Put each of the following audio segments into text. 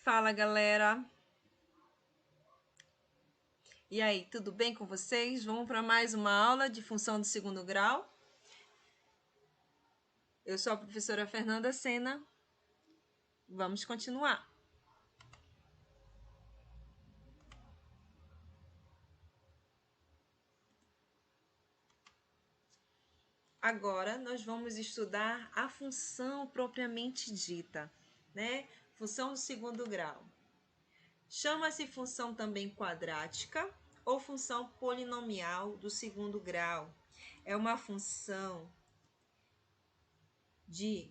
Fala, galera! E aí, tudo bem com vocês? Vamos para mais uma aula de função do segundo grau. Eu sou a professora Fernanda Sena. Vamos continuar. Agora, nós vamos estudar a função propriamente dita, né? Função do segundo grau. Chama-se função também quadrática ou função polinomial do segundo grau. É uma função de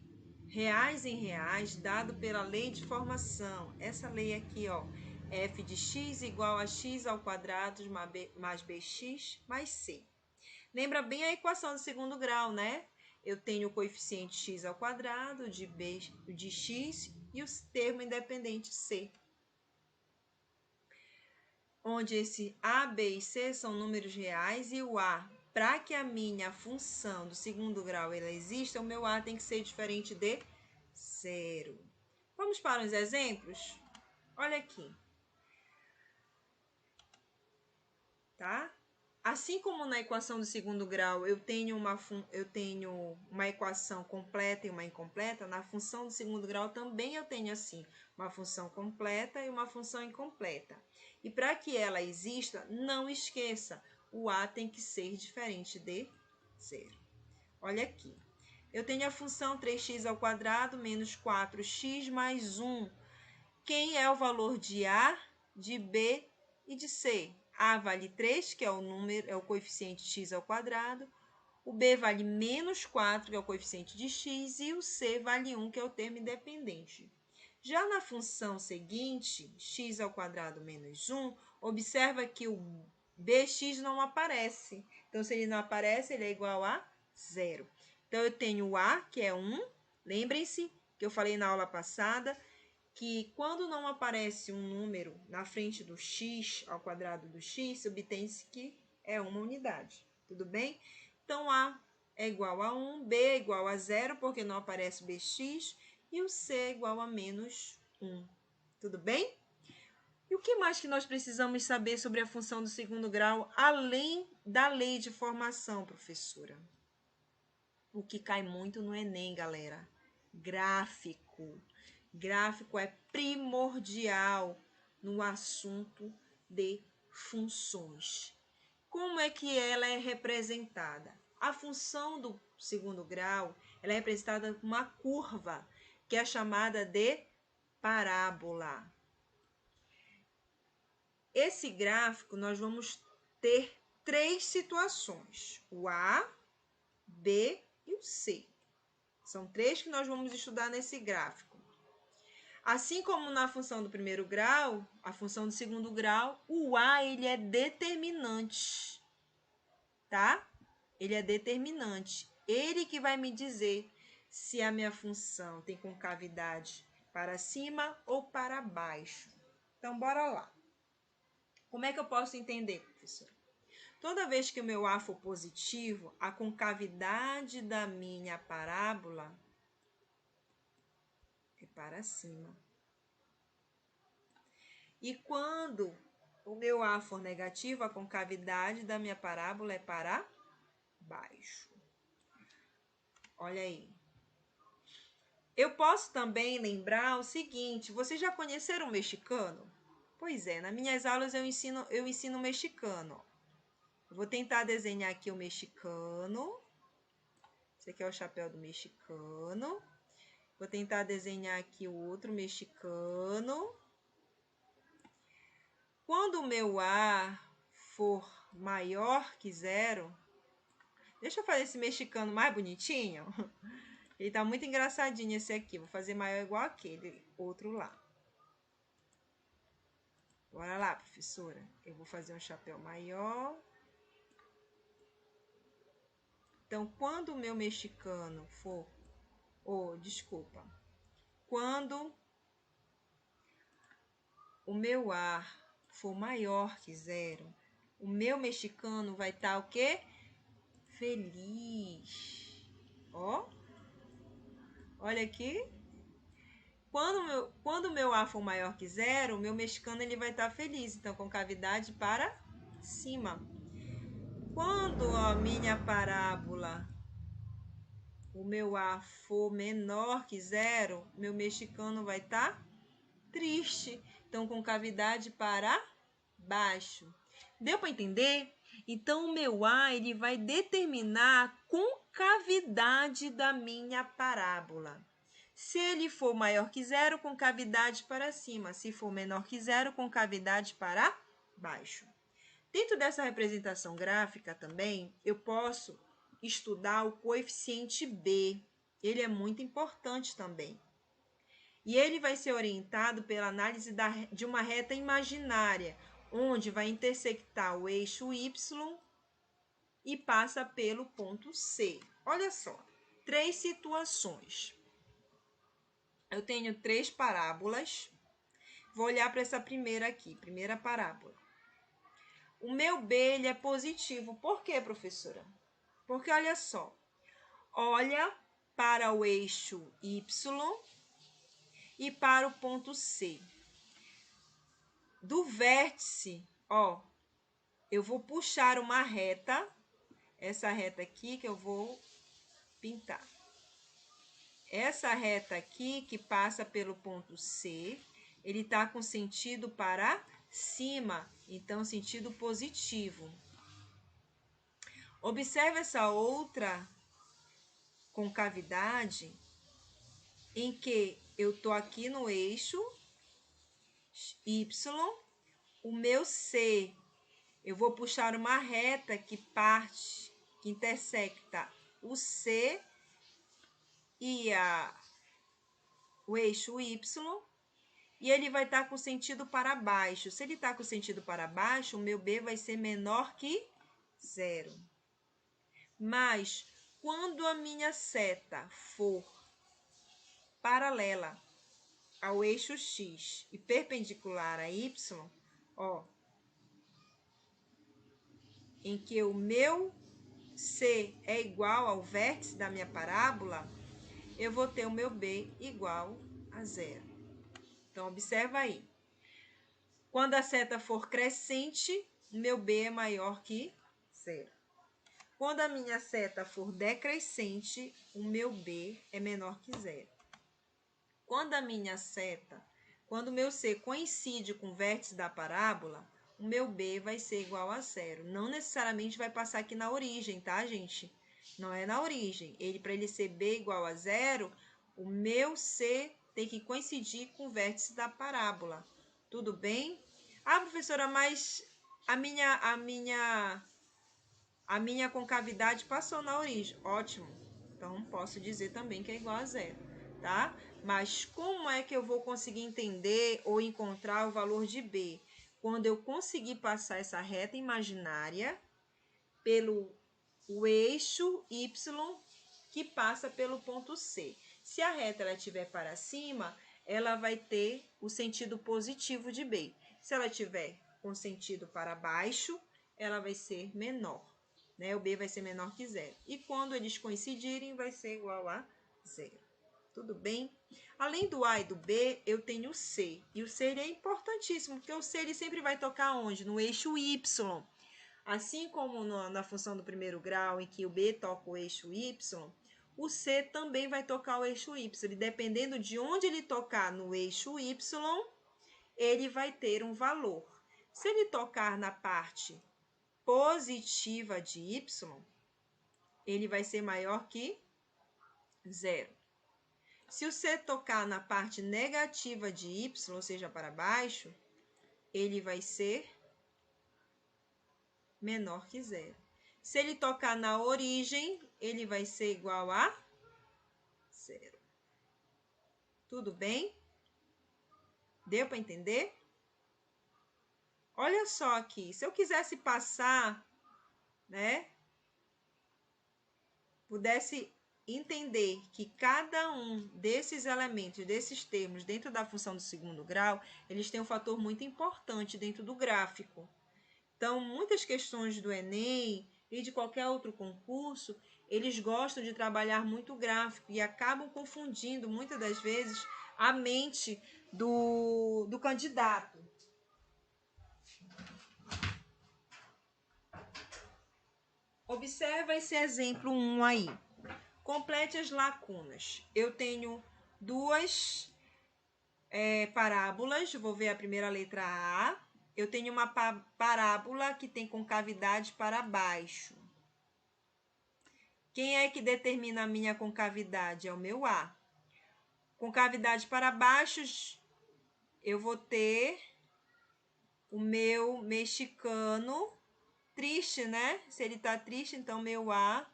reais em reais dado pela lei de formação. Essa lei aqui, ó, f de x igual a x ao quadrado mais bx mais c. Lembra bem a equação do segundo grau, né? Eu tenho o coeficiente x ao quadrado de x e o termo independente c, onde esse a, b e c são números reais e o a, para que a minha função do segundo grau ela exista, o meu a tem que ser diferente de 0. Vamos para os exemplos? Olha aqui. Tá? Assim como na equação do segundo grau eu tenho uma equação completa e uma incompleta, na função do segundo grau também eu tenho assim, uma função completa e uma função incompleta. E para que ela exista, não esqueça, o a tem que ser diferente de 0. Olha aqui. Eu tenho a função 3x ao quadrado menos 4x mais 1. Quem é o valor de a, de b e de c? A vale 3, que é o coeficiente x ao quadrado. O b vale menos 4, que é o coeficiente de x. E o c vale 1, que é o termo independente. Já na função seguinte, x ao quadrado menos 1, observa que o bx não aparece. Então, se ele não aparece, ele é igual a 0. Então, eu tenho o a, que é 1. Lembrem-se que eu falei na aula passada que quando não aparece um número na frente do x ao quadrado do x, obtém-se que é uma unidade. Tudo bem? Então, a é igual a 1, b é igual a 0, porque não aparece o bx, e o c é igual a menos 1. Tudo bem? E o que mais que nós precisamos saber sobre a função do segundo grau, além da lei de formação, professora? O que cai muito no Enem, galera. Gráfico. Gráfico é primordial no assunto de funções. Como é que ela é representada? A função do segundo grau ela é representada com uma curva, que é chamada de parábola. Esse gráfico, nós vamos ter 3 situações, o A, B e o C. São 3 que nós vamos estudar nesse gráfico. Assim como na função do primeiro grau, a função do segundo grau, o A ele é determinante, tá? Ele é determinante. Ele que vai me dizer se a minha função tem concavidade para cima ou para baixo. Então, bora lá. Como é que eu posso entender, professor? Toda vez que o meu A for positivo, a concavidade da minha parábola é para cima. E quando o meu A for negativo, a concavidade da minha parábola é para baixo. Olha aí. Eu posso também lembrar o seguinte, vocês já conheceram o mexicano? Pois é, nas minhas aulas eu ensino mexicano. Eu vou tentar desenhar aqui o mexicano. Esse aqui é o chapéu do mexicano. Vou tentar desenhar aqui o outro mexicano. Quando o meu A for maior que 0, deixa eu fazer esse mexicano mais bonitinho. Ele tá muito engraçadinho esse aqui. Vou fazer maior igual aquele outro lá. Bora lá, professora. Eu vou fazer um chapéu maior. Então, quando o meu mexicano for... Quando o meu A for maior que 0, o meu mexicano vai estar o quê? Feliz. Ó. Olha aqui. Quando o meu A for maior que zero, o meu mexicano ele vai estar feliz. Então, com cavidade para cima. Quando a minha parábola, o meu A for menor que zero, meu mexicano vai estar triste. Então, com cavidade para baixo. Deu para entender? Então, o meu A ele vai determinar a concavidade da minha parábola. Se ele for maior que zero, concavidade para cima. Se for menor que zero, concavidade para baixo. Dentro dessa representação gráfica também, eu posso estudar o coeficiente B. Ele é muito importante também. E ele vai ser orientado pela análise de uma reta imaginária, onde vai intersectar o eixo Y e passa pelo ponto C. Olha só, 3 situações. Eu tenho 3 parábolas. Vou olhar para essa primeira aqui, primeira parábola. O meu B ele é positivo. Por quê, professora? Porque olha só, olha para o eixo Y e para o ponto C. Do vértice, ó, eu vou puxar uma reta, essa reta aqui que eu vou pintar. Essa reta aqui que passa pelo ponto C, ele está com sentido para cima, então sentido positivo. Observe essa outra concavidade em que eu estou aqui no eixo Y, o meu C, eu vou puxar uma reta que parte, que intersecta o C e o eixo Y, e ele vai estar com sentido para baixo. Se ele está com sentido para baixo, o meu B vai ser menor que zero. Mas, quando a minha seta for paralela ao eixo X e perpendicular a Y, ó, em que o meu C é igual ao vértice da minha parábola, eu vou ter o meu B igual a zero. Então, observa aí. Quando a seta for crescente, meu B é maior que zero. Quando a minha seta for decrescente, o meu B é menor que zero. Quando o meu C coincide com o vértice da parábola, o meu B vai ser igual a zero. Não necessariamente vai passar aqui na origem, tá, gente? Não é na origem. Para ele ser B igual a zero, o meu C tem que coincidir com o vértice da parábola. Tudo bem? Ah, professora, mas a minha concavidade passou na origem. Ótimo. Então, posso dizer também que é igual a zero, tá? Mas como é que eu vou conseguir entender ou encontrar o valor de B? Quando eu conseguir passar essa reta imaginária pelo o eixo Y que passa pelo ponto C. Se a reta ela estiver para cima, ela vai ter o sentido positivo de B. Se ela estiver com sentido para baixo, ela vai ser menor, né? O B vai ser menor que zero. E quando eles coincidirem, vai ser igual a zero. Tudo bem? Além do A e do B, eu tenho o C. E o C ele é importantíssimo, porque o C ele sempre vai tocar onde? No eixo Y. Assim como na função do primeiro grau, em que o B toca o eixo Y, o C também vai tocar o eixo Y. E dependendo de onde ele tocar no eixo Y, ele vai ter um valor. Se ele tocar na parte positiva de Y, ele vai ser maior que zero. Se o C tocar na parte negativa de Y, ou seja, para baixo, ele vai ser menor que zero. Se ele tocar na origem, ele vai ser igual a zero. Tudo bem? Deu para entender? Olha só aqui, se eu quisesse passar, né, pudesse entender que cada um desses elementos, desses termos dentro da função do segundo grau, eles têm um fator muito importante dentro do gráfico. Então, muitas questões do Enem e de qualquer outro concurso, eles gostam de trabalhar muito gráfico e acabam confundindo, muitas das vezes, a mente do candidato. Observa esse exemplo 1 aí. Complete as lacunas. Eu tenho duas parábolas. Vou ver a primeira letra A. Eu tenho uma parábola que tem concavidade para baixo. Quem é que determina a minha concavidade? É o meu A. Concavidade para baixo, eu vou ter o meu mexicano triste, né? Se ele tá triste, então meu A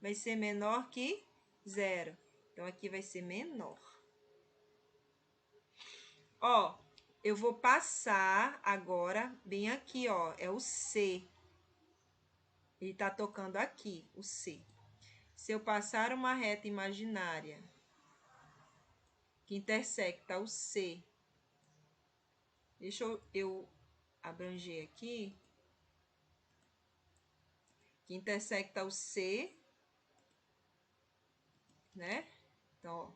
vai ser menor que 0. Então, aqui vai ser menor. Ó, eu vou passar agora bem aqui, ó. É o C. Ele tá tocando aqui, o C. Se eu passar uma reta imaginária que intersecta o C, deixa eu abranger aqui, que intersecta o C, né? Então, ó,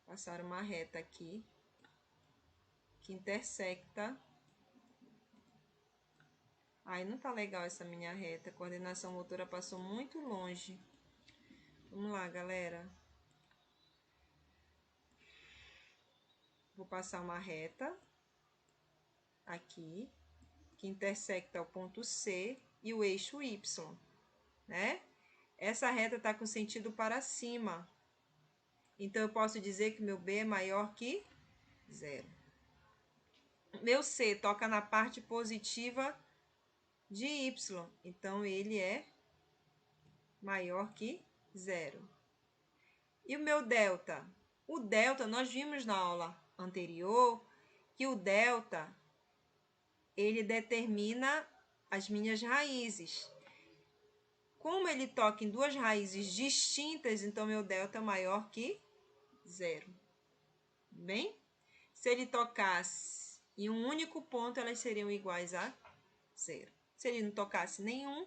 passar uma reta aqui que intersecta. Aí não tá legal essa minha reta, a coordenação motora passou muito longe. Vamos lá, galera. Vou passar uma reta aqui, que intersecta o ponto C e o eixo Y, né? Essa reta tá com sentido para cima. Então, eu posso dizer que meu B é maior que 0. Meu C toca na parte positiva de Y. Então, ele é maior que 0. E o meu delta? O delta, nós vimos na aula anterior que o delta, ele determina as minhas raízes. Como ele toca em duas raízes distintas, então meu delta é maior que 0. Bem? Se ele tocasse em um único ponto, elas seriam iguais a 0. Se ele não tocasse nenhum,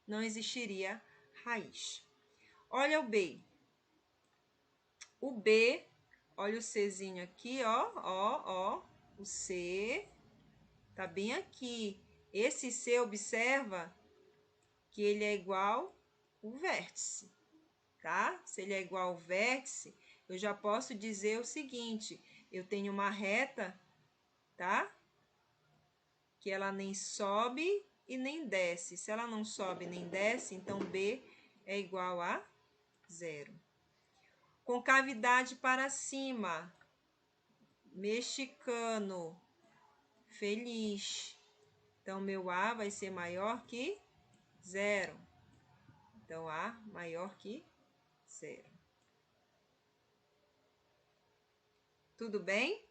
não existiria raiz. Olha o B. O B, olha o Czinho aqui, ó. O C tá bem aqui. Esse C, observa que ele é igual ao vértice, tá? Se ele é igual ao vértice, eu já posso dizer o seguinte: eu tenho uma reta, tá? Que ela nem sobe e nem desce. Se ela não sobe nem desce, então B é igual a 0. Concavidade para cima. Mexicano. Feliz. Então, meu A vai ser maior que 0. Então, A maior que 0. Tudo bem?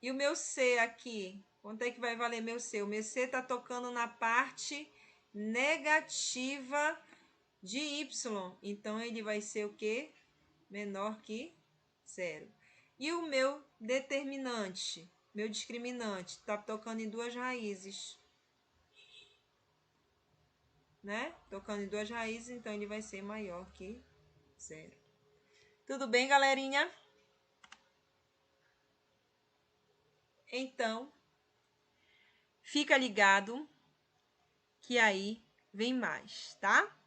E o meu C aqui? Quanto é que vai valer meu C? O meu C está tocando na parte negativa de Y. Então, ele vai ser o quê? Menor que 0. E o meu determinante, meu discriminante, está tocando em duas raízes. Né? Tocando em duas raízes, então ele vai ser maior que 0. Tudo bem, galerinha? Então, fica ligado que aí vem mais, tá?